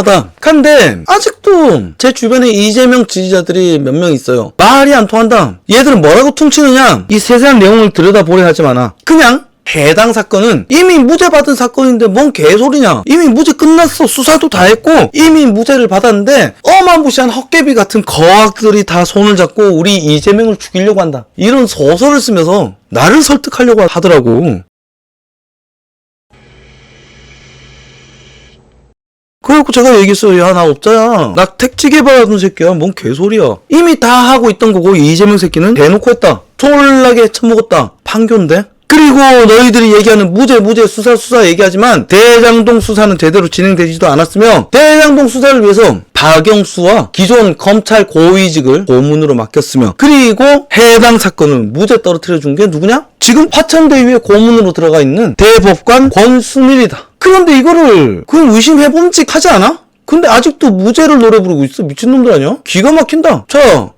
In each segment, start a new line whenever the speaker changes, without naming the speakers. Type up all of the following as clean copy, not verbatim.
대단하다. 근데 아직도 제 주변에 이재명 지지자들이 몇 명 있어요. 말이 안 통한다. 얘들은 뭐라고 퉁치느냐? 이 세세한 내용을 들여다보려 하지 마나. 그냥 해당 사건은 이미 무죄 받은 사건인데 뭔 개소리냐. 이미 무죄 끝났어. 수사도 다 했고 이미 무죄를 받았는데 어마무시한 헛개비 같은 거악들이 다 손을 잡고 우리 이재명을 죽이려고 한다. 이런 소설을 쓰면서 나를 설득하려고 하더라고. 그래갖고 제가 얘기했어요. 야, 나 업자야. 나 택지 개발하던 새끼야. 뭔 개소리야. 이미 다 하고 있던 거고 이재명 새끼는 대놓고 했다. 졸라게 처먹었다. 판교인데? 그리고 너희들이 얘기하는 무죄 수사 얘기하지만 대장동 수사는 제대로 진행되지도 않았으며 대장동 수사를 위해서 박영수와 기존 검찰 고위직을 고문으로 맡겼으며 그리고 해당 사건을 무죄 떨어뜨려 준 게 누구냐? 지금 화천대유에 고문으로 들어가 있는 대법관 권순일이다. 그런데 이거를 그건 의심해봄직 하지 않아? 근데 아직도 무죄를 노래 부르고 있어. 미친놈들 아니야? 기가 막힌다. 자,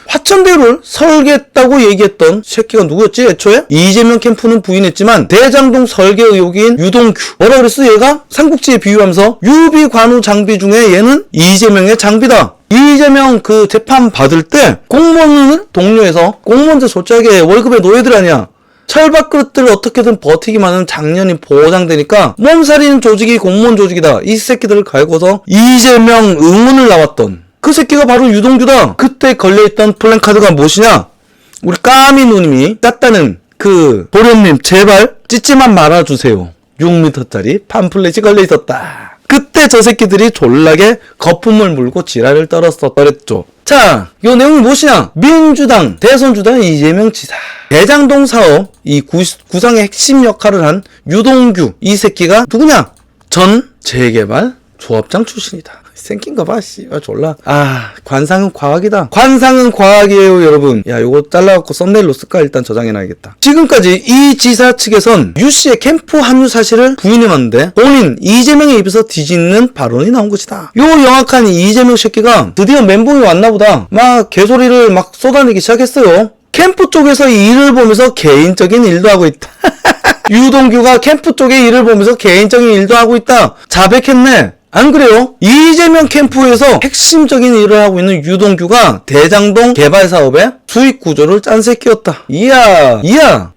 화천대유를 설계했다고 얘기했던 새끼가 누구였지 애초에? 이재명 캠프는 부인했지만 대장동 설계 의혹인 유동규 뭐라 그랬어 얘가? 삼국지에 비유하면서 유비관우 장비 중에 얘는 이재명의 장비다. 이재명 그 재판 받을 때 공무원을 동료해서 공무원들 솔직하게 월급의 노예들 아니야. 철밥그릇들을 어떻게든 버티기만 하는 작년이 보장되니까 몸살인 조직이 공무원 조직이다. 이 새끼들을 갈고서 이재명 응원을 나왔던 그 새끼가 바로 유동규다. 그때 걸려있던 플랜카드가 무엇이냐? 우리 까미 누님이 땄다는 그 도련님 제발 찢지만 말아주세요. 6m짜리 팜플렛이 걸려있었다. 그때 저 새끼들이 졸라게 거품을 물고 지랄을 떨었었더랬죠. 자, 요 내용이 무엇이냐? 민주당 대선주당 이재명 지사 대장동 사업 이 구상의 핵심 역할을 한 유동규 이 새끼가 누구냐? 전 재개발 조합장 출신이다. 생긴 거 봐, 씨발, 졸라. 관상은 과학이다. 관상은 과학이에요, 여러분. 야, 요거 잘라갖고 썸네일로 쓸까? 일단 저장해놔야겠다. 지금까지 이 지사 측에선 유 씨의 캠프 합류 사실을 부인해왔는데, 본인, 이재명의 입에서 뒤집는 발언이 나온 것이다. 요 영악한 이재명 새끼가 드디어 멘붕이 왔나보다. 막, 개소리를 막 쏟아내기 시작했어요. 캠프 쪽에서 이 일을 보면서 개인적인 일도 하고 있다. 유동규가 캠프 쪽의 일을 보면서 개인적인 일도 하고 있다. 자백했네. 안 그래요? 이재명 캠프에서 핵심적인 일을 하고 있는 유동규가 대장동 개발 사업의 수익 구조를 짠 새끼였다. 이야.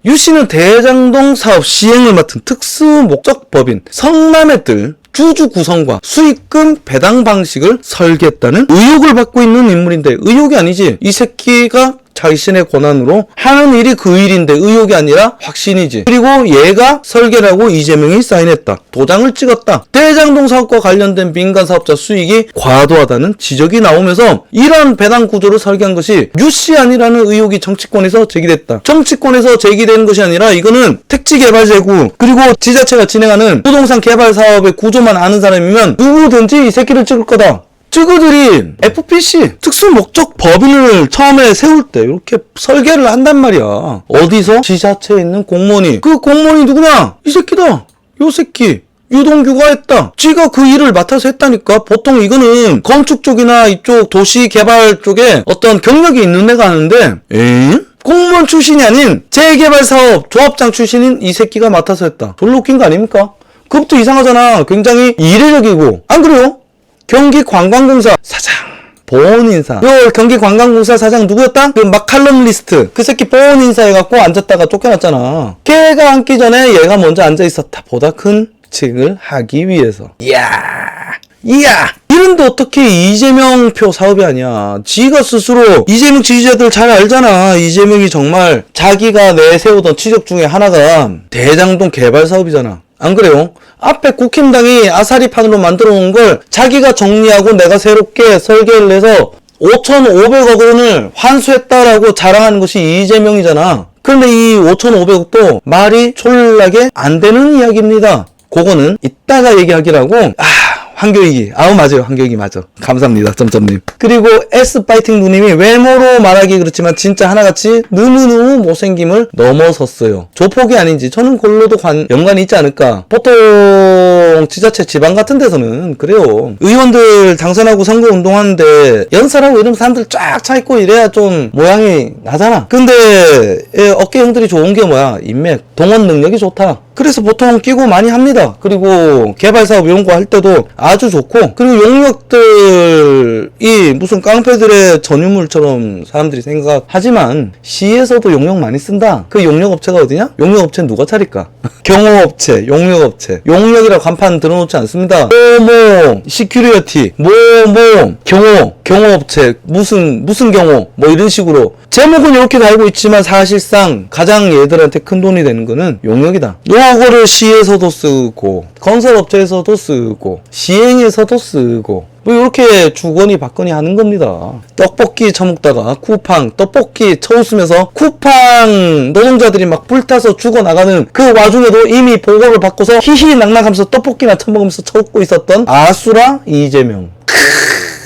유 씨는 대장동 사업 시행을 맡은 특수 목적 법인 성남의 뜰 주주 구성과 수익금 배당 방식을 설계했다는 의혹을 받고 있는 인물인데 의혹이 아니지. 이 새끼가 자신의 권한으로 하는 일이 그 일인데 의혹이 아니라 확신이지. 그리고 얘가 설계를 하고 이재명이 사인했다. 도장을 찍었다. 대장동 사업과 관련된 민간 사업자 수익이 과도하다는 지적이 나오면서 이런 배당 구조를 설계한 것이 유씨 아니라는 의혹이 정치권에서 제기됐다. 정치권에서 제기되는 것이 아니라 이거는 택지 개발 제구 그리고 지자체가 진행하는 부동산 개발 사업의 구조만 아는 사람이면 누구든지 이 새끼를 찍을 거다. 저거들이 FPC 특수목적 법인을 처음에 세울 때 이렇게 설계를 한단 말이야. 어디서? 지자체에 있는 공무원이. 그 공무원이 누구냐? 이 새끼다. 요 새끼. 유동규가 했다. 지가 그 일을 맡아서 했다니까. 보통 이거는 건축 쪽이나 이쪽 도시 개발 쪽에 어떤 경력이 있는 애가 하는데 공무원 출신이 아닌 재개발 사업 조합장 출신인 이 새끼가 맡아서 했다. 졸로 웃긴 거 아닙니까? 그것도 이상하잖아. 굉장히 이례적이고. 안 그래요? 경기관광공사 사장 보훈인사. 요 경기관광공사 사장 누구였다? 그 마칼럼 리스트. 그 새끼 보훈인사 해갖고 앉았다가 쫓겨났잖아. 걔가 앉기 전에 얘가 먼저 앉아있었다. 보다 큰 층을 하기 위해서. 이야 이런데 어떻게 이재명 표 사업이 아니야. 지가 스스로 이재명 지지자들 잘 알잖아. 이재명이 정말 자기가 내세우던 치적 중에 하나가 대장동 개발 사업이잖아. 안 그래요? 앞에 국힘당이 아사리판으로 만들어 놓은 걸 자기가 정리하고 내가 새롭게 설계를 해서 5,500억 원을 환수했다라고 자랑하는 것이 이재명이잖아. 그런데 이 5,500억도 말이 졸라게 안 되는 이야기입니다. 그거는 이따가 얘기하기라고. 황교익이. 맞아요. 황교익이 맞아. 감사합니다. 점점님. 그리고 S파이팅 누님이 외모로 말하기 그렇지만 진짜 하나같이 너무너무 못생김을 넘어섰어요. 조폭이 아닌지 저는 그걸로도 연관이 있지 않을까. 보통 지자체 지방 같은 데서는 그래요. 의원들 당선하고 선거 운동하는데 연설하고 이러면 사람들 쫙 차있고 이래야 좀 모양이 나잖아. 근데 어깨 형들이 좋은 게 뭐야? 인맥, 동원 능력이 좋다. 그래서 보통 끼고 많이 합니다. 그리고 개발사업 이런 거 할 때도 아주 좋고, 그리고 용역들이 무슨 깡패들의 전유물처럼 사람들이 생각하지만 시에서도 용역 많이 쓴다. 그 용역업체가 어디냐? 용역업체는 누가 차릴까? 경호업체, 용역업체. 용역이라고 간판 들어놓지 않습니다. 시큐리티, 경호업체, 무슨 경호, 뭐 이런 식으로. 제목은 이렇게 달고 있지만 사실상 가장 얘들한테 큰 돈이 되는 거는 용역이다. 요거를 시에서도 쓰고, 건설업체에서도 쓰고, 시행에서도 쓰고, 뭐 이렇게 주거니 받거니 하는 겁니다. 떡볶이 처먹다가 쿠팡 떡볶이 처웃으면서 쿠팡 노동자들이 막 불타서 죽어나가는 그 와중에도 이미 보고를 받고서 히히낙낙하면서 떡볶이나 처먹으면서 처웃고 있었던 아수라 이재명.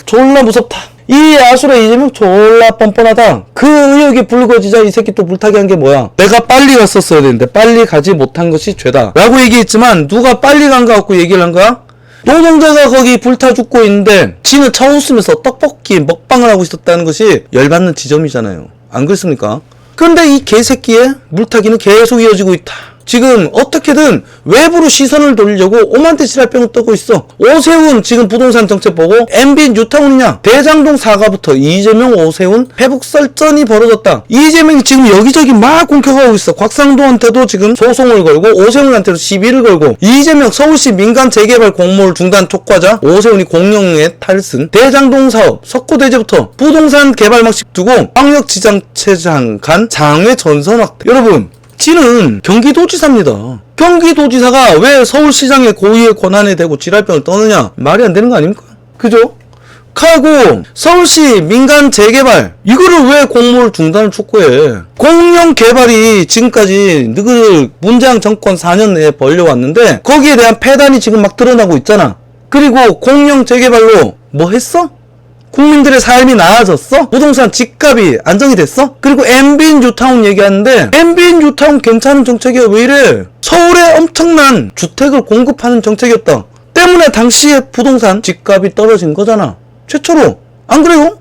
졸라 무섭다. 이 아수라 이재명 졸라 뻔뻔하다. 그 의혹이 불거지자 이 새끼 또 불타게 한 게 뭐야? 내가 빨리 갔었어야 되는데 빨리 가지 못한 것이 죄다 라고 얘기했지만 누가 빨리 간 거 갖고 얘기를 한 거야? 노동자가 거기 불타 죽고 있는데 지는 처웃으면서 떡볶이 먹방을 하고 있었다는 것이 열받는 지점이잖아요. 안 그렇습니까? 그런데 이 개새끼의 물타기는 계속 이어지고 있다. 지금 어떻게든 외부로 시선을 돌리려고 오만테 지랄병을 떠고 있어. 오세훈 지금 부동산 정책 보고 MB 뉴타운이냐? 대장동 사과부터 이재명 오세훈 회복설전이 벌어졌다. 이재명이 지금 여기저기 막 공격하고 있어. 곽상도한테도 지금 소송을 걸고 오세훈한테도 시비를 걸고, 이재명 서울시 민간 재개발 공모를 중단 촉구하자 오세훈이 공영에 탈승. 대장동 사업 석고대제부터 부동산 개발 막식 두고 광역지자체장 간 장외 전선 확대. 여러분, 지는 경기도지사입니다. 경기도지사가 왜 서울시장의 고유의 권한에 대고 지랄병을 떠느냐? 말이 안 되는 거 아닙니까? 그죠? 하고 서울시 민간 재개발 이거를 왜 공모를 중단을 촉구해? 공영 개발이 지금까지 너희들 문재인 정권 4년 내에 벌려왔는데 거기에 대한 폐단이 지금 막 드러나고 있잖아. 그리고 공영 재개발로 뭐 했어? 국민들의 삶이 나아졌어? 부동산 집값이 안정이 됐어? 그리고 MB 뉴타운 얘기하는데 MB 뉴타운 괜찮은 정책이야. 왜 이래? 서울에 엄청난 주택을 공급하는 정책이었다. 때문에 당시에 부동산 집값이 떨어진 거잖아. 최초로. 안 그래요?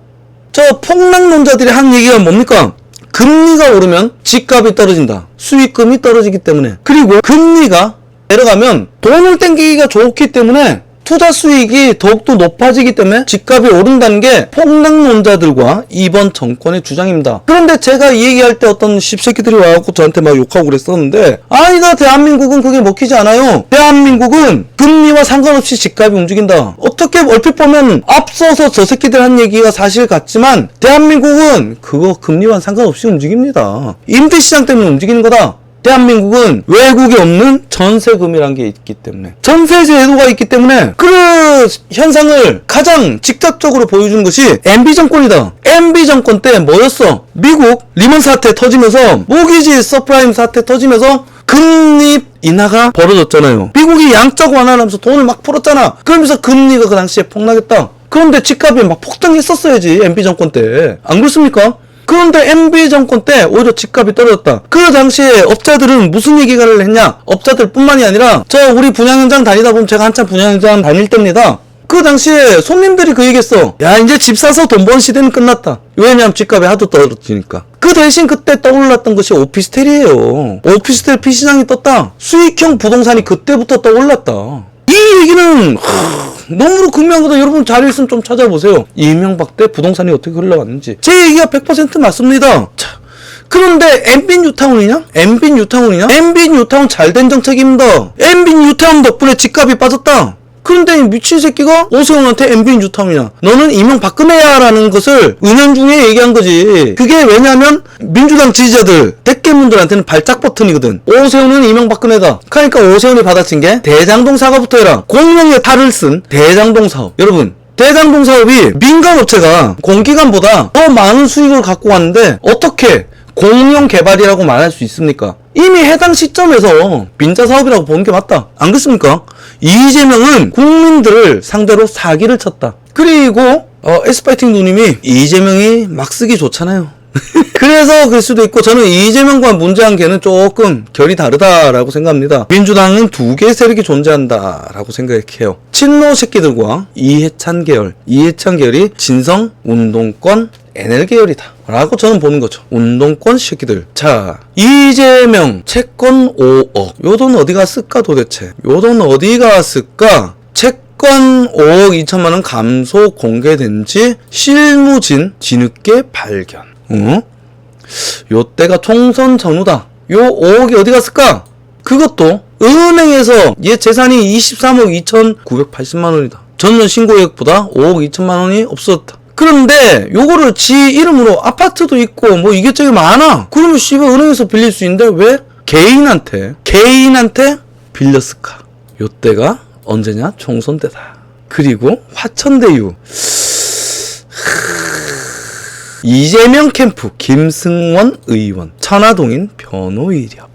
저 폭락론자들이 한 얘기가 뭡니까? 금리가 오르면 집값이 떨어진다. 수익금이 떨어지기 때문에. 그리고 금리가 내려가면 돈을 땡기기가 좋기 때문에 투자 수익이 더욱더 높아지기 때문에 집값이 오른다는 게 폭락론자들과 이번 정권의 주장입니다. 그런데 제가 이 얘기할 때 어떤 씹새끼들이 와갖고 저한테 막 욕하고 그랬었는데, 아니다, 대한민국은 그게 먹히지 않아요. 대한민국은 금리와 상관없이 집값이 움직인다. 어떻게 얼핏 보면 앞서서 저 새끼들 한 얘기가 사실 같지만 대한민국은 그거 금리와 상관없이 움직입니다. 임대시장 때문에 움직이는 거다. 대한민국은 외국에 없는 전세금이란 게 있기 때문에, 전세 제도가 있기 때문에 그 현상을 가장 직접적으로 보여주는 것이 MB 정권이다. MB 정권 때 뭐였어? 미국 리먼 사태 터지면서, 모기지 서프라임 사태 터지면서 금리 인하가 벌어졌잖아요. 미국이 양적 완화를 하면서 돈을 막 풀었잖아. 그러면서 금리가 그 당시에 폭락했다. 그런데 집값이 막 폭등했었어야지, MB 정권 때. 안 그렇습니까? 그런데 MB 정권 때 오히려 집값이 떨어졌다. 그 당시에 업자들은 무슨 얘기를 했냐? 업자들 뿐만이 아니라 저 우리 분양 현장 다니다 보면, 제가 한참 분양 현장 다닐 때입니다. 그 당시에 손님들이 그 얘기했어. 야, 이제 집 사서 돈 버는 시대는 끝났다. 왜냐면 집값이 하도 떨어지니까. 그 대신 그때 떠올랐던 것이 오피스텔이에요. 오피스텔 피시장이 떴다. 수익형 부동산이 그때부터 떠올랐다. 이 얘기는 너무나 극명한 거다. 여러분 자료 있으면 좀 찾아보세요. 이명박 때 부동산이 어떻게 흘러갔는지. 제 얘기가 100% 맞습니다. 자, 그런데 MB 뉴타운이냐? MB 뉴타운이냐? MB 뉴타운 잘된 정책입니다. MB 뉴타운 덕분에 집값이 빠졌다. 그런데 이 미친 새끼가 오세훈한테 MB 뉴타운이냐? 너는 이명박근혜야 라는 것을 은연중에 얘기한 거지. 그게 왜냐면 민주당 지지자들, 대깨문들한테는 발작 버튼이거든. 오세훈은 이명박근혜다. 그러니까 오세훈이 받아친 게 대장동 사과부터 해라. 공명의 탈을 쓴 대장동 사업. 여러분, 대장동 사업이 민간업체가 공기관보다 더 많은 수익을 갖고 왔는데 어떻게 공영 개발이라고 말할 수 있습니까? 이미 해당 시점에서 민자 사업이라고 보는 게 맞다. 안 그렇습니까? 이재명은 국민들을 상대로 사기를 쳤다. 그리고 에스파이팅 누님이 이재명이 막 쓰기 좋잖아요. 그래서 그럴 수도 있고, 저는 이재명과 문재인 걔는 조금 결이 다르다라고 생각합니다. 민주당은 두 개의 세력이 존재한다라고 생각해요. 친노 새끼들과 이해찬 계열. 이해찬 계열이 진성, 운동권, NL 계열이다 라고 저는 보는 거죠. 운동권 새끼들. 자, 이재명 채권 5억. 요 돈 어디 갔을까 도대체? 요 돈 어디 갔을까? 채권 5억 2천만원 감소 공개된 지 실무진 뒤늦게 발견. 요 때가 총선 전후다. 요 5억이 어디 갔을까? 그것도 은행에서 얘 재산이 23억 2,980만원이다. 전년 신고액보다 5억 2천만원이 없어졌다. 그런데 요거를 지 이름으로 아파트도 있고 뭐 이것저것 많아. 그러면 씨발 은행에서 빌릴 수 있는데 왜 개인한테 빌렸을까? 요 때가 언제냐? 총선 때다. 그리고 화천대유 이재명 캠프 김승원 의원 천화동인 변호 이력.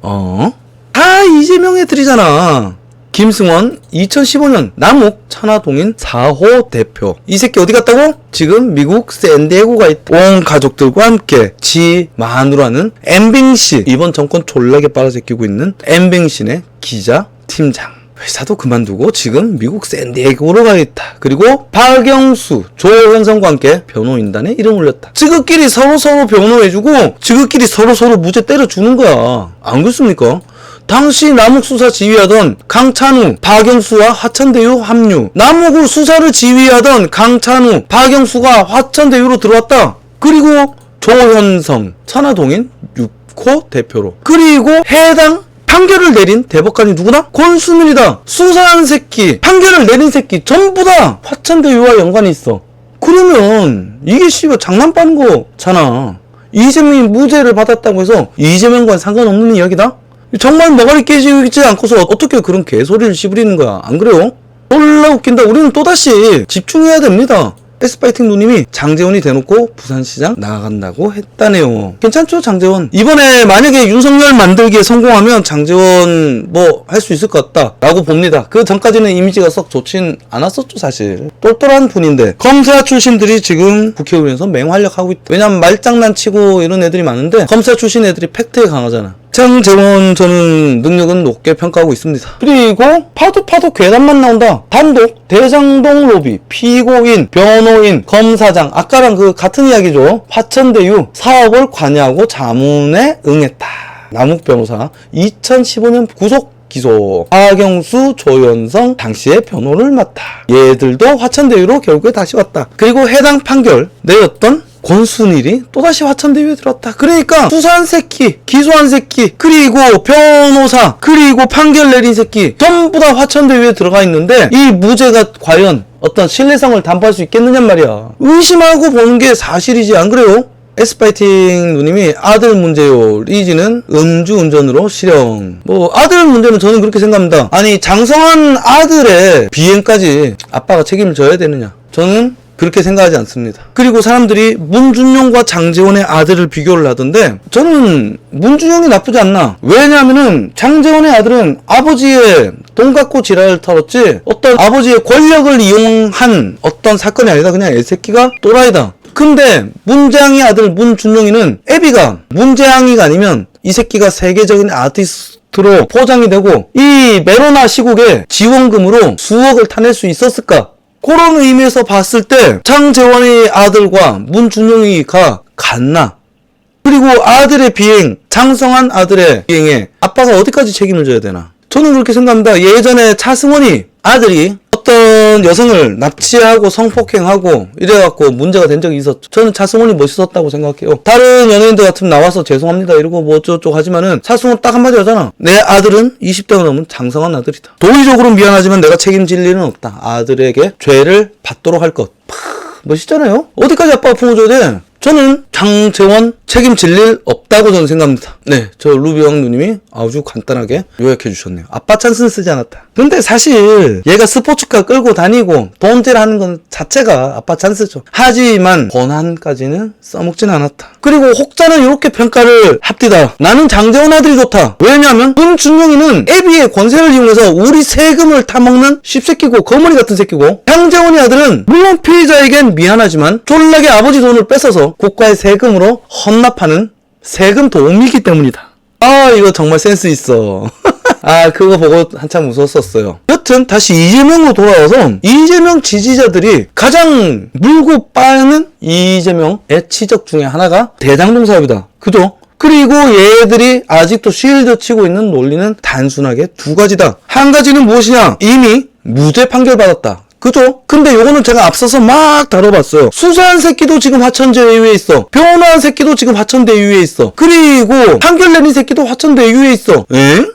다 이재명 애들이잖아. 김승원 2015년 남욱 천화동인 4호 대표. 이 새끼 어디 갔다고? 지금 미국 샌디에고가 있다. 온 가족들과 함께 지 마누라는 엠빙신, 이번 정권 졸라게 빨아제끼고 있는 엠빙신의 기자 팀장. 회사도 그만두고 지금 미국 샌디에고로 가 있다. 그리고 박영수, 조현성과 함께 변호인단에 이름 올렸다. 지그끼리 서로 변호해주고 지그끼리 서로 무죄 때려주는 거야. 안 그렇습니까? 당시 남욱 수사 지휘하던 강찬우, 박영수와 화천대유 합류. 남욱을 수사를 지휘하던 강찬우, 박영수가 화천대유로 들어왔다. 그리고 조현성, 천화동인 6호 대표로. 그리고 해당 판결을 내린 대법관이 누구나? 권순일이다. 수사한 새끼, 판결을 내린 새끼 전부 다 화천대유와 연관이 있어. 그러면 이게 씨발 장난빠는 거잖아. 이재명이 무죄를 받았다고 해서 이재명과는 상관없는 이야기다? 정말 머가리 깨지지 않고서 어떻게 그런 개소리를 씹으리는 거야. 안 그래요? 졸라 웃긴다. 우리는 또다시 집중해야 됩니다. S파이팅 누님이 장제원이 대놓고 부산시장 나간다고 했다네요. 괜찮죠, 장제원? 이번에 만약에 윤석열 만들기에 성공하면 장제원 뭐 할 수 있을 것 같다 라고 봅니다. 그 전까지는 이미지가 썩 좋진 않았었죠, 사실. 똘똘한 분인데 검사 출신들이 지금 국회의원에서 맹활약하고 있다. 왜냐면 말장난치고 이런 애들이 많은데 검사 출신 애들이 팩트에 강하잖아. 장제원 저는 능력은 높게 평가하고 있습니다. 그리고 파도 괴담만 나온다. 단독 대장동 로비, 피고인, 변호인, 검사장, 아까랑 그 같은 이야기죠. 화천대유 사업을 관여하고 자문에 응했다. 남욱 변호사 2015년 구속 기소. 박영수, 조현성 당시에 변호를 맡아. 얘들도 화천대유로 결국에 다시 왔다. 그리고 해당 판결 내렸던 권순일이 또다시 화천대유에 들어왔다. 그러니까 수사한 새끼, 기소한 새끼, 그리고 변호사, 그리고 판결 내린 새끼 전부 다 화천대유에 들어가 있는데 이 무죄가 과연 어떤 신뢰성을 담보할 수 있겠느냔 말이야. 의심하고 보는 게 사실이지, 안 그래요? S파이팅 누님이 아들 문제요. 리지는 음주운전으로 실형. 뭐 아들 문제는 저는 그렇게 생각합니다. 아니 장성한 아들의 비행까지 아빠가 책임을 져야 되느냐. 저는 그렇게 생각하지 않습니다. 그리고 사람들이 문준용과 장제원의 아들을 비교를 하던데 저는 문준용이 나쁘지 않나. 왜냐하면은 장제원의 아들은 아버지의 돈 갖고 지랄을 털었지 어떤 아버지의 권력을 이용한 어떤 사건이 아니다. 그냥 애새끼가 또라이다. 근데 문재앙이 아들 문준용이는 애비가 문재앙이가 아니면 이 새끼가 세계적인 아티스트로 포장이 되고 이 메로나 시국에 지원금으로 수억을 타낼 수 있었을까? 그런 의미에서 봤을 때 장제원의 아들과 문준용이가 같나? 그리고 아들의 비행, 장성한 아들의 비행에 아빠가 어디까지 책임을 져야 되나? 저는 그렇게 생각합니다. 예전에 차승원이 아들이 어떤 여성을 납치하고 성폭행하고 이래갖고 문제가 된 적이 있었죠. 저는 차승원이 멋있었다고 생각해요. 다른 연예인들 같으면 나와서 죄송합니다 이러고 뭐 어쩌고저쩌고 하지만은 차승원 딱 한마디 하잖아. 내 아들은 20대가 넘은 장성한 아들이다. 도의적으로 미안하지만 내가 책임질 일은 없다. 아들에게 죄를 받도록 할 것. 멋있잖아요? 어디까지 아빠가 품어줘야 돼? 저는 장제원 책임질 일 없다고 저는 생각합니다. 네, 저 루비왕 누님이 아주 간단하게 요약해 주셨네요. 아빠 찬스는 쓰지 않았다. 근데 사실 얘가 스포츠카 끌고 다니고 돈질하는 건 자체가 아빠 찬스죠. 하지만 권한까지는 써먹진 않았다. 그리고 혹자는 이렇게 평가를 합디다. 나는 장제원 아들이 좋다. 왜냐하면 문준용이는 애비의 권세를 이용해서 우리 세금을 타먹는 씹새끼고 거머리 같은 새끼고 장제원의 아들은 물론 피해자에겐 미안하지만 졸라게 아버지 돈을 뺏어서 국가의 세금으로 헌납하는 세금 도우미이기 때문이다. 아 이거 정말 센스 있어. 그거 보고 한참 웃었었어요. 여튼 다시 이재명으로 돌아와서 이재명 지지자들이 가장 물고 빠는 이재명의 치적 중에 하나가 대장동 사업이다. 그죠? 그리고 얘들이 아직도 쉴드 치고 있는 논리는 단순하게 두 가지다. 한 가지는 무엇이냐? 이미 무죄 판결 받았다. 그죠? 근데 요거는 제가 앞서서 막 다뤄봤어요. 수사한 새끼도 지금 화천대유에 있어. 변호한 새끼도 지금 화천대유에 있어. 그리고 판결 내린 새끼도 화천대유에 있어. 에?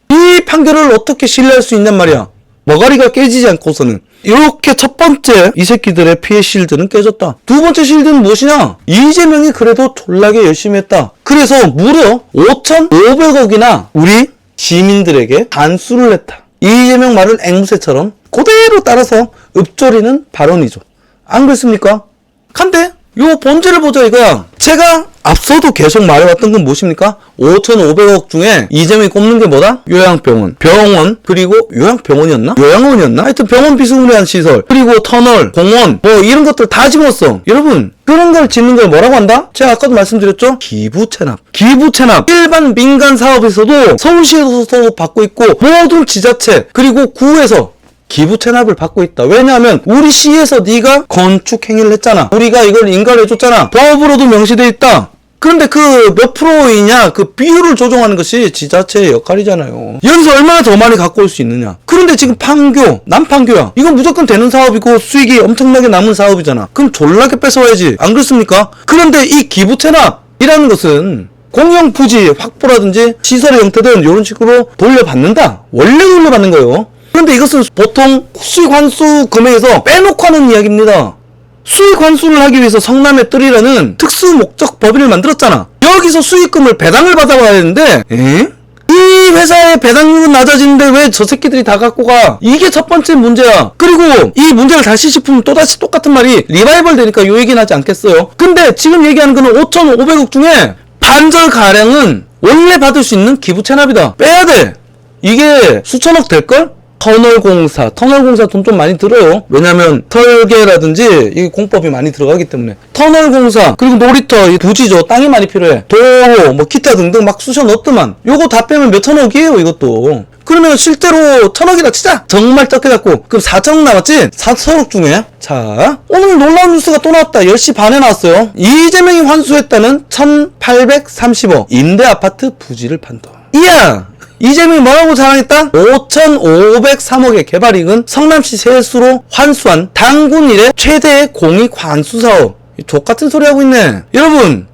이 판결을 어떻게 신뢰할 수 있냔 말이야. 머가리가 깨지지 않고서는. 이렇게 첫 번째 이 새끼들의 피해 실드는 깨졌다. 두 번째 실드는 무엇이냐? 이재명이 그래도 졸라게 열심히 했다. 그래서 무려 5,500억이나 우리 시민들에게 단수를 했다. 이재명 말을 앵무새처럼 그대로 따라서 읊조리는 발언이죠. 안 그렇습니까? 근데 요 본질을 보자 이거야. 제가 앞서도 계속 말해왔던 건 무엇입니까? 5,500억 중에 이재명이 꼽는 게 뭐다? 요양병원, 병원, 그리고 요양병원이었나? 요양원이었나? 하여튼 병원 비스무리한 시설, 그리고 터널, 공원, 뭐 이런 것들 다 집어넣었어. 여러분, 그런 걸 짓는 걸 뭐라고 한다? 제가 아까도 말씀드렸죠? 기부채납. 기부채납. 일반 민간 사업에서도 서울시에서도 받고 있고 모든 지자체 그리고 구에서 기부 체납을 받고 있다. 왜냐하면 우리 시에서 네가 건축 행위를 했잖아. 우리가 이걸 인가해줬잖아. 법으로도 명시되어 있다. 그런데 그 몇 프로이냐 그 비율을 조정하는 것이 지자체의 역할이잖아요. 여기서 얼마나 더 많이 갖고 올 수 있느냐. 그런데 지금 판교, 남판교야. 이건 무조건 되는 사업이고 수익이 엄청나게 남은 사업이잖아. 그럼 졸라게 뺏어와야지. 안 그렇습니까? 그런데 이 기부 체납이라는 것은 공영 부지 확보라든지 시설의 형태든 이런 식으로 돌려받는다. 원래 돌려받는 거예요. 그런데 이것은 보통 수익 환수 금액에서 빼놓고 하는 이야기입니다. 수익 환수를 하기 위해서 성남의 뜰이라는 특수 목적 법인을 만들었잖아. 여기서 수익금을 배당을 받아와야 되는데, 이 회사의 배당률은 낮아지는데 왜 저 새끼들이 다 갖고 가? 이게 첫 번째 문제야. 그리고 이 문제를 다시 짚으면 또다시 똑같은 말이 리바이벌 되니까 요 얘기는 하지 않겠어요. 근데 지금 얘기하는 거는 5,500억 중에 반절가량은 원래 받을 수 있는 기부 체납이다. 빼야 돼. 이게 수천억 될걸? 터널공사 돈 좀 많이 들어요. 왜냐면 털개라든지 이 공법이 많이 들어가기 때문에. 터널공사 그리고 놀이터 이 부지죠. 땅이 많이 필요해. 도로 뭐 기타 등등 막 쑤셔 넣었더만. 요거 다 빼면 몇 천억이에요 이것도. 그러면 실제로 천억이라 치자. 정말 적게 잡고. 그럼 4천억 남았지? 4천억 중에 자 오늘 놀라운 뉴스가 또 나왔다. 10시 반에 나왔어요. 이재명이 환수했다는 1,830억 임대아파트 부지를 판다. 이야 이재명이 뭐라고 자랑했다? 5,503억의 개발이익은 성남시 세수로 환수한 당군 이래 최대의 공익 환수 사업. 족같은 소리 하고 있네. 여러분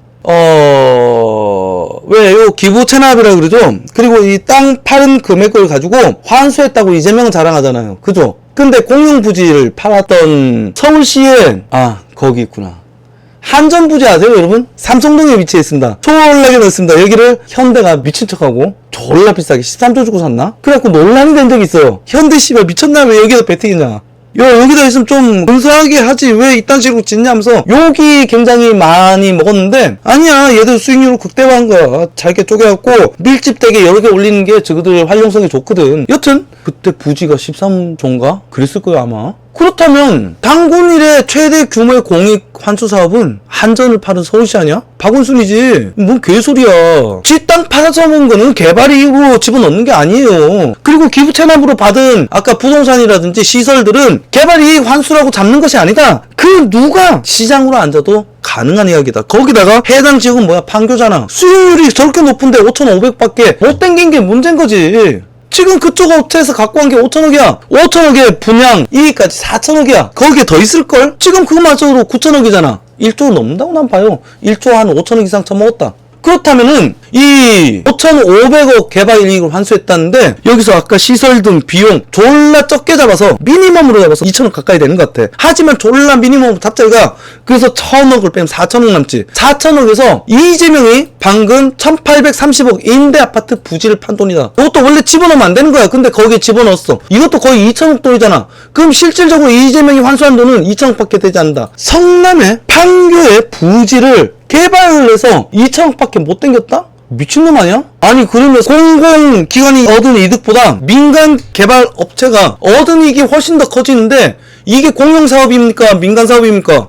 왜 요 기부 체납이라고 그러죠? 그리고 이 땅 파는 금액을 가지고 환수했다고 이재명은 자랑하잖아요. 그죠? 근데 공용부지를 팔았던 서울시에 거기 있구나. 한전부지 아세요 여러분? 삼성동에 위치해 있습니다. 졸라게 넓습니다. 여기를 현대가 미친 척하고 졸라 비싸게 13조 주고 샀나? 그래갖고 논란이 된 적이 있어요. 현대 씨발 미쳤나? 왜 여기다 배팅이냐? 여기다 있으면 좀 근사하게 하지 왜 이딴 식으로 짓냐 하면서 욕이 굉장히 많이 먹었는데 아니야 얘들 수익률을 극대화한 거야. 잘게 쪼개갖고 밀집되게 여러 개 올리는 게 저그들 활용성이 좋거든. 여튼 그때 부지가 13조인가? 그랬을 거야 아마. 그렇다면 당군 일의 최대 규모의 공익 환수 사업은 한전을 파는 서울시 아니야? 박원순이지. 뭔 개소리야. 지 땅 팔아서 먹은 거는 개발이익으로 집어넣는 게 아니에요. 그리고 기부 체납으로 받은 아까 부동산이라든지 시설들은 개발이익 환수라고 잡는 것이 아니다. 그 누가 시장으로 앉아도 가능한 이야기다. 거기다가 해당 지역은 뭐야? 판교잖아. 수익률이 저렇게 높은데 5,500밖에 못 땡긴 게 문제인 거지. 지금 그쪽 업체에서 갖고 간 게 5천억이야. 5천억에 분양 이익까지 4천억이야. 거기에 더 있을걸? 지금 그거마저도 9천억이잖아. 1조 넘는다고 난 봐요. 1조 한 5천억 이상 처먹었다. 그렇다면은 이 5,500억 개발 이익을 환수했다는데 여기서 아까 시설 등 비용 졸라 적게 잡아서 미니멈으로 잡아서 2천억 가까이 되는 것 같아. 하지만 졸라 미니멈으로 잡자기가 그래서 1,000억을 빼면 4천억 남지. 4천억에서 이재명이 방금 1,830억 임대아파트 부지를 판 돈이다. 이것도 원래 집어넣으면 안 되는 거야. 근데 거기에 집어넣었어. 이것도 거의 2천억 돈이잖아. 그럼 실질적으로 이재명이 환수한 돈은 2천억밖에 되지 않는다. 성남의 판교의 부지를 개발을 해서 2천억밖에 못 땡겼다? 미친놈 아니야? 아니 그러면 공공기관이 얻은 이득보다 민간 개발 업체가 얻은 이익이 훨씬 더 커지는데 이게 공영사업입니까? 민간사업입니까?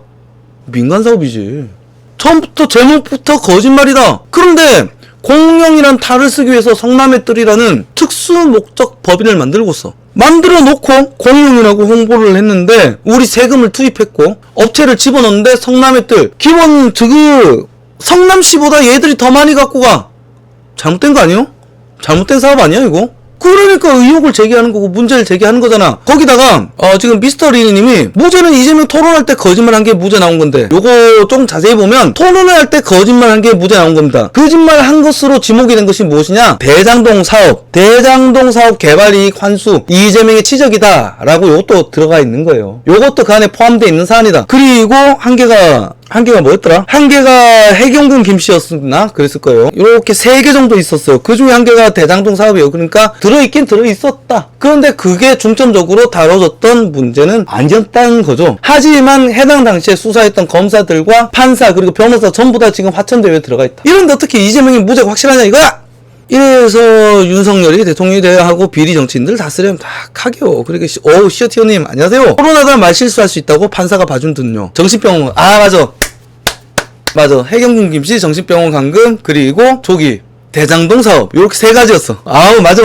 민간사업이지. 처음부터 제목부터 거짓말이다. 그런데 공룡이란 탈을 쓰기 위해서 성남의 뜰이라는 특수 목적 법인을 만들고서 만들어 놓고 공룡이라고 홍보를 했는데 우리 세금을 투입했고 업체를 집어넣는데 성남의 뜰 기본 성남시보다 얘들이 더 많이 갖고 가. 잘못된 거 아니에요? 잘못된 사업 아니야 이거? 그러니까 의혹을 제기하는 거고 문제를 제기하는 거잖아. 거기다가 지금 미스터 리니님이 무죄는 이재명 토론할 때 거짓말한 게 무죄 나온 건데 요거 좀 자세히 보면 토론을 할 때 거짓말한 게 무죄 나온 겁니다. 거짓말한 것으로 지목이 된 것이 무엇이냐? 대장동 사업 개발이익 환수 이재명의 치적이다 라고 요것도 들어가 있는 거예요. 요것도 그 안에 포함되어 있는 사안이다. 그리고 한 개가 뭐였더라? 한 개가 해경군 김씨였나? 그랬을 거예요. 이렇게 3개 정도 있었어요. 그 중에 한 개가 대장동 사업이에요. 그러니까 들어있긴 들어있었다. 그런데 그게 중점적으로 다뤄졌던 문제는 아니었다는 거죠. 하지만 해당 당시에 수사했던 검사들과 판사 그리고 변호사 전부 다 지금 화천대유에 들어가 있다. 이런데 어떻게 이재명이 무죄가 확실하냐 이거야? 이래서 윤석열이 대통령이 돼야 하고 비리 정치인들 다 쓰려면 다 하게요. 그러니까 시어티어님 안녕하세요. 코로나다 말 실수할 수 있다고 판사가 봐준 듯요. 정신병원 맞아. 해경군 김씨 정신병원 감금 그리고 조기 대장동 사업 요렇게 3가지였어. 아우 맞아.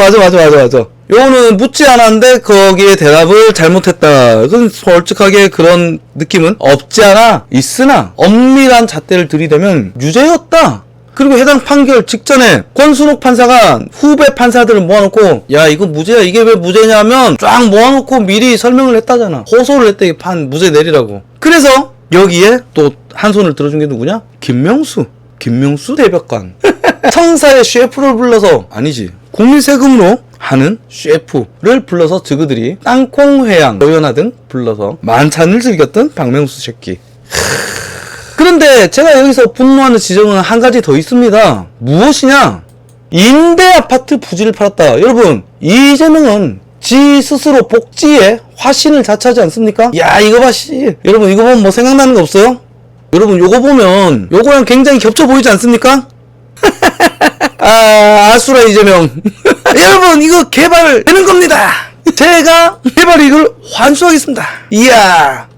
요거는 묻지 않았는데 거기에 대답을 잘못했다. 그건 솔직하게 그런 느낌은 없지 않아 있으나 엄밀한 잣대를 들이대면 유죄였다. 그리고 해당 판결 직전에 권순옥 판사가 후배 판사들을 모아놓고 야 이거 무죄야 이게 왜 무죄냐면 쫙 모아놓고 미리 설명을 했다잖아. 호소를 했대 무죄 내리라고. 그래서 여기에 또 한 손을 들어준 게 누구냐? 김명수 대법관 청사의 셰프를 불러서 아니지 국민 세금으로 하는 셰프를 불러서 저그들이 땅콩회양 노연화 등 불러서 만찬을 즐겼던 박명수 새끼. 그런데 제가 여기서 분노하는 지점은 한 가지 더 있습니다. 무엇이냐? 임대아파트 부지를 팔았다. 여러분 이재명은 지 스스로 복지에 화신을 자처하지 않습니까? 야 이거 봐 씨. 여러분 이거 보면 뭐 생각나는 거 없어요? 여러분 요거 보면 요거랑 굉장히 겹쳐 보이지 않습니까? 아수라 이재명 여러분 이거 개발되는 겁니다. 제가 개발이익을 환수하겠습니다. 이야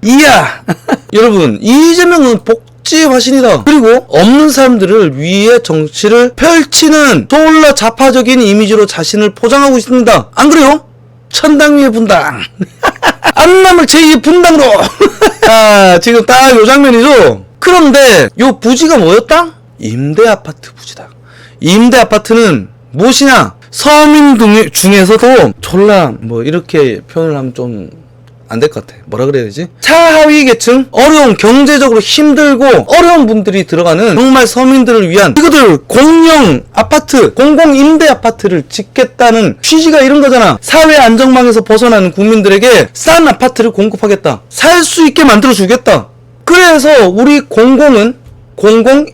여러분 이재명은 복지의 화신이다. 그리고 없는 사람들을 위해 정치를 펼치는 졸라 좌파적인 이미지로 자신을 포장하고 있습니다. 안 그래요? 천당 위의 분당 안남을 제2의 분당으로 지금 딱 요 장면이죠. 그런데 요 부지가 뭐였다? 임대아파트 부지다. 임대아파트는 무엇이냐? 서민 중에서도 졸라 뭐 이렇게 표현을 하면 좀 안 될 것 같아. 뭐라 그래야 되지? 차하위 계층, 어려운 경제적으로 힘들고 어려운 분들이 들어가는 정말 서민들을 위한 이거들 공영 아파트, 공공 임대 아파트를 짓겠다는 취지가 이런 거잖아. 사회 안정망에서 벗어나는 국민들에게 싼 아파트를 공급하겠다. 살 수 있게 만들어 주겠다. 그래서 우리 공공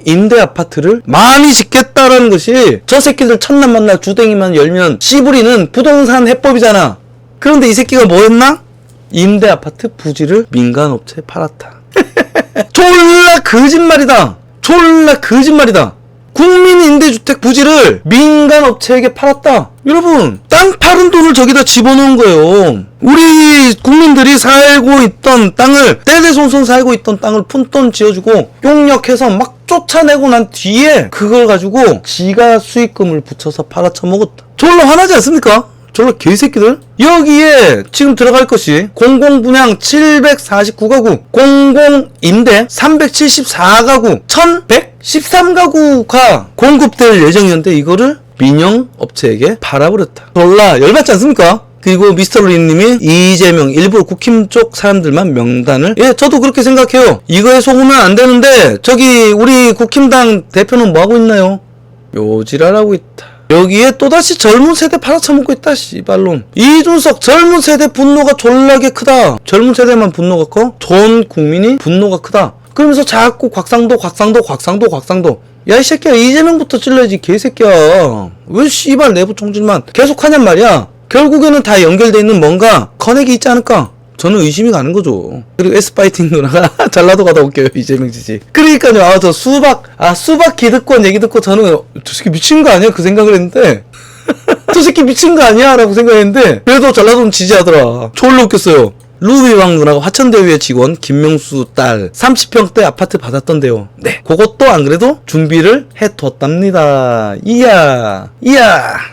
임대 아파트를 많이 짓겠다라는 것이 저 새끼들 첫날 만날 주댕이만 열면 씨부리는 부동산 해법이잖아. 그런데 이 새끼가 뭐 했나? 임대 아파트 부지를 민간업체에 팔았다. 졸라 거짓말이다. 국민 임대주택 부지를 민간업체에게 팔았다. 여러분 땅 파는 돈을 저기다 집어넣은 거예요. 우리 국민들이 살고 있던 땅을 떼대손손 살고 있던 땅을 푼돈 지어주고 용역해서 막 쫓아내고 난 뒤에 그걸 가지고 지가 수익금을 붙여서 팔아쳐먹었다. 졸라 화나지 않습니까? 졸라 개새끼들. 여기에 지금 들어갈 것이 공공분양 749가구, 공공임대 374가구, 1113가구가 공급될 예정이었는데 이거를 민영업체에게 팔아버렸다. 졸라 열받지 않습니까? 그리고 미스터 리님이 이재명 일부 국힘 쪽 사람들만 명단을 저도 그렇게 생각해요. 이거에 속으면 안 되는데 저기 우리 국힘당 대표는 뭐하고 있나요? 요지랄하고 있다. 여기에 또다시 젊은 세대 팔아쳐먹고 있다 씨발놈. 이준석 젊은 세대 분노가 졸라게 크다. 젊은 세대만 분노가 커? 전 국민이 분노가 크다. 그러면서 자꾸 곽상도 야 이 새끼야 이재명부터 찔러야지 개새끼야. 왜 씨발 내부 총질만 계속 하냔 말이야. 결국에는 다 연결돼 있는 뭔가 커넥이 있지 않을까? 저는 의심이 가는 거죠. 그리고 S파이팅 누나가 전라도 가다 올게요 이재명 지지. 그러니까요. 저 수박 기득권 얘기 듣고 저는 저 새끼 미친 거 아니야? 그 생각을 했는데 저 새끼 미친 거 아니야? 라고 생각했는데 그래도 전라도는 지지하더라. 졸라 웃겼어요. 루비왕 누나가 화천대유의 직원 김명수 딸 30평대 아파트 받았던데요. 네, 그것도 안 그래도 준비를 해뒀답니다. 이야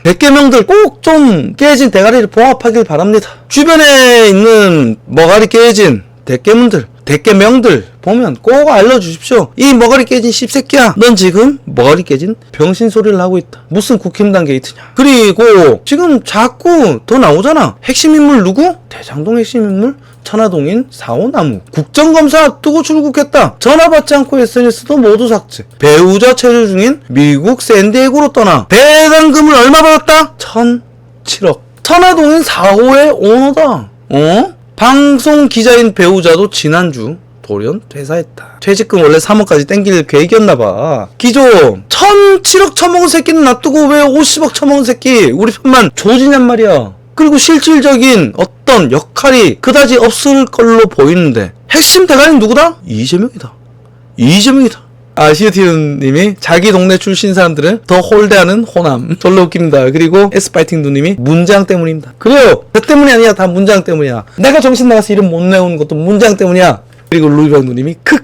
100개명들 꼭 좀 깨진 대가리를 봉합하길 바랍니다. 주변에 있는 머가리 깨진 대깨명들 보면 꼭 알려주십시오. 이 머가리 깨진 씹새끼야, 넌 지금 머가리 깨진 병신 소리를 하고 있다. 무슨 국힘당 게이트냐. 그리고 지금 자꾸 더 나오잖아. 핵심 인물 누구? 대장동 핵심 인물 천화동인 4호 나무. 국정검사 앞두고 출국했다. 전화 받지 않고 SNS도 모두 삭제. 배우자 체류 중인 미국 샌디에고로 떠나. 배당금을 얼마 받았다? 1,007억. 천화동인 4호의 오너다. 방송 기자인 배우자도 지난주 돌연 퇴사했다. 퇴직금 원래 3억까지 땡길 계획이었나봐. 기조 1,007억 처먹은 새끼는 놔두고 왜 50억 처먹은 새끼 우리 편만 조지냔 말이야. 그리고 실질적인 어떤 역할이 그다지 없을 걸로 보이는데 핵심 대가리는 누구다? 이재명이다. 아시티우님이 자기 동네 출신 사람들은 더 홀대하는 호남. 졸라 웃깁니다. 그리고 에스파이팅 누님이 문장 때문입니다. 그래요. 저 때문이 아니야. 다 문장 때문이야. 내가 정신 나가서 이름 못 내오는 것도 문장 때문이야. 그리고 루이방 누님이 크.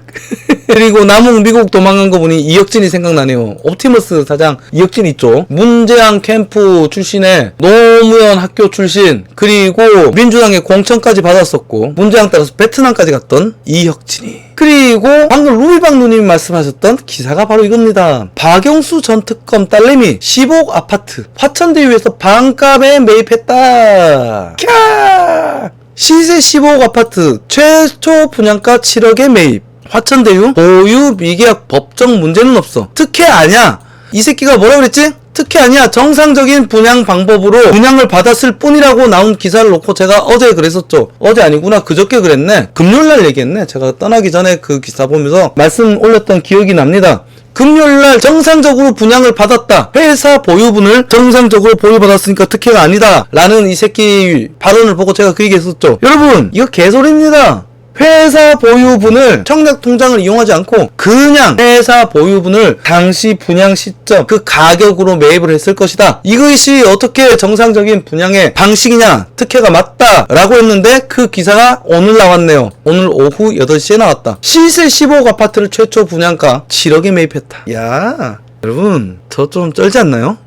그리고 남ung 미국 도망간 거 보니 이혁진이 생각나네요. 옵티머스 사장 이혁진 있죠. 문재양 캠프 출신의 노무현 학교 출신, 그리고 민주당의 공천까지 받았었고 문재양 따라서 베트남까지 갔던 이혁진이. 그리고 방금 루이방 누님이 말씀하셨던 기사가 바로 이겁니다. 박영수 전 특검 딸내미 15억 아파트 화천대유에서 반값에 매입했다. 캬! 시세 15억 아파트 최초 분양가 7억에 매입. 화천대유 보유 미계약 법적 문제는 없어. 특혜 아니야. 이 새끼가 뭐라 그랬지? 특혜 아니야. 정상적인 분양 방법으로 분양을 받았을 뿐이라고 나온 기사를 놓고 제가 어제 그랬었죠. 어제 아니구나. 그저께 그랬네. 금요일날 얘기했네. 제가 떠나기 전에 그 기사 보면서 말씀 올렸던 기억이 납니다. 금요일날 정상적으로 분양을 받았다. 회사 보유분을 정상적으로 보유받았으니까 특혜가 아니다. 라는 이 새끼 발언을 보고 제가 그 얘기 했었죠. 여러분, 이거 개소리입니다. 회사 보유분을 청약통장을 이용하지 않고 그냥 회사 보유분을 당시 분양 시점 그 가격으로 매입을 했을 것이다. 이것이 어떻게 정상적인 분양의 방식이냐, 특혜가 맞다 라고 했는데 그 기사가 오늘 나왔네요. 오늘 오후 8시에 나왔다. 시세 15억 아파트를 최초 분양가 7억에 매입했다. 야, 여러분 저 좀 쩔지 않나요?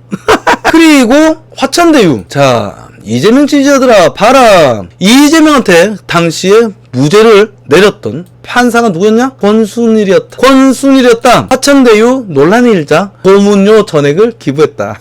그리고 화천대유. 자, 이재명 지지자들아 봐라. 이재명한테 당시에 무죄를 내렸던 판사가 누구였냐? 권순일이었다. 화천대유 논란의 일자 고문료 전액을 기부했다.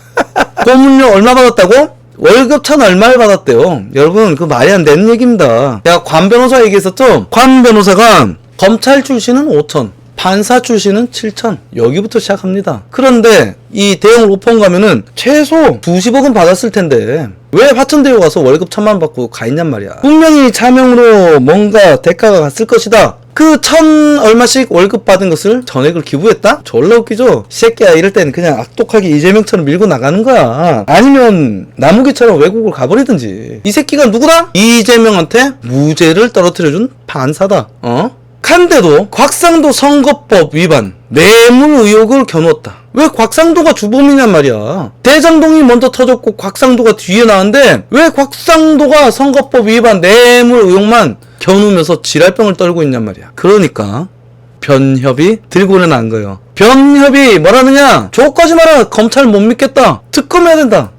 고문료 얼마 받았다고? 월급 1,000 얼마를 받았대요. 여러분 그 말이 안 되는 얘기입니다. 내가 관 변호사 얘기했었죠? 관 변호사가 검찰 출신은 5,000, 판사 출신은 7,000. 여기부터 시작합니다. 그런데 이 대형 로펌 가면은 최소 20억은 받았을 텐데 왜 화천대유 가서 월급 1,000만 받고 가 있냔 말이야. 분명히 차명으로 뭔가 대가가 갔을 것이다. 그 1,000 얼마씩 월급 받은 것을 전액을 기부했다? 졸라 웃기죠? 이 새끼야, 이럴 땐 그냥 악독하게 이재명처럼 밀고 나가는 거야. 아니면 나무기처럼 외국을 가버리든지. 이 새끼가 누구다? 이재명한테 무죄를 떨어뜨려준 판사다. 간데도 곽상도 선거법 위반, 뇌물 의혹을 겨누었다. 왜 곽상도가 주범이냔 말이야. 대장동이 먼저 터졌고 곽상도가 뒤에 나왔는데 왜 곽상도가 선거법 위반, 뇌물 의혹만 겨누면서 지랄병을 떨고 있냔 말이야. 그러니까 변협이 들고 나온 거예요. 변협이 뭐라느냐? 저거까지 말아. 검찰 못 믿겠다. 특검해야 된다.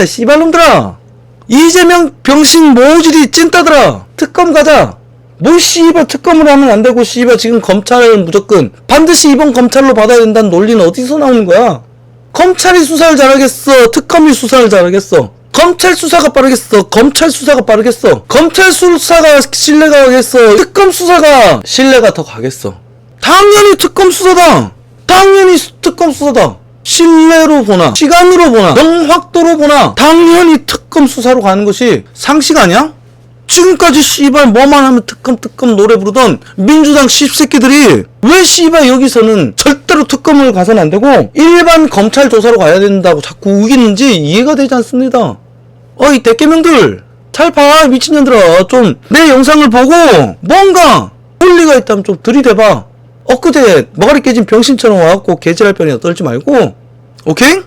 씨발놈들아. 이재명 병신 모질이 찐따들아. 특검 가자. 뭘 씨발 특검을 하면 안 되고 씨발 지금 검찰을 무조건 반드시 이번 검찰로 받아야 된다는 논리는 어디서 나오는 거야? 검찰이 수사를 잘하겠어? 특검이 수사를 잘하겠어? 검찰 수사가 빠르겠어? 검찰 수사가 빠르겠어? 검찰 수사가 신뢰가 가겠어? 특검 수사가 신뢰가 더 가겠어? 당연히 특검 수사다. 신뢰로 보나 시간으로 보나 명확도로 보나 당연히 특검 수사로 가는 것이 상식 아니야? 지금까지 씨발 뭐만 하면 특검 노래 부르던 민주당 씹새끼들이 왜 씨발 여기서는 절대로 특검을 가서는 안 되고 일반 검찰 조사로 가야 된다고 자꾸 우기는지 이해가 되지 않습니다. 이 대깨명들 잘 봐. 미친년들아. 좀 내 영상을 보고 뭔가 논리가 있다면 좀 들이대봐. 엊그제 머리 깨진 병신처럼 와갖고 개지랄 뻔이나 떨지 말고. 오케이?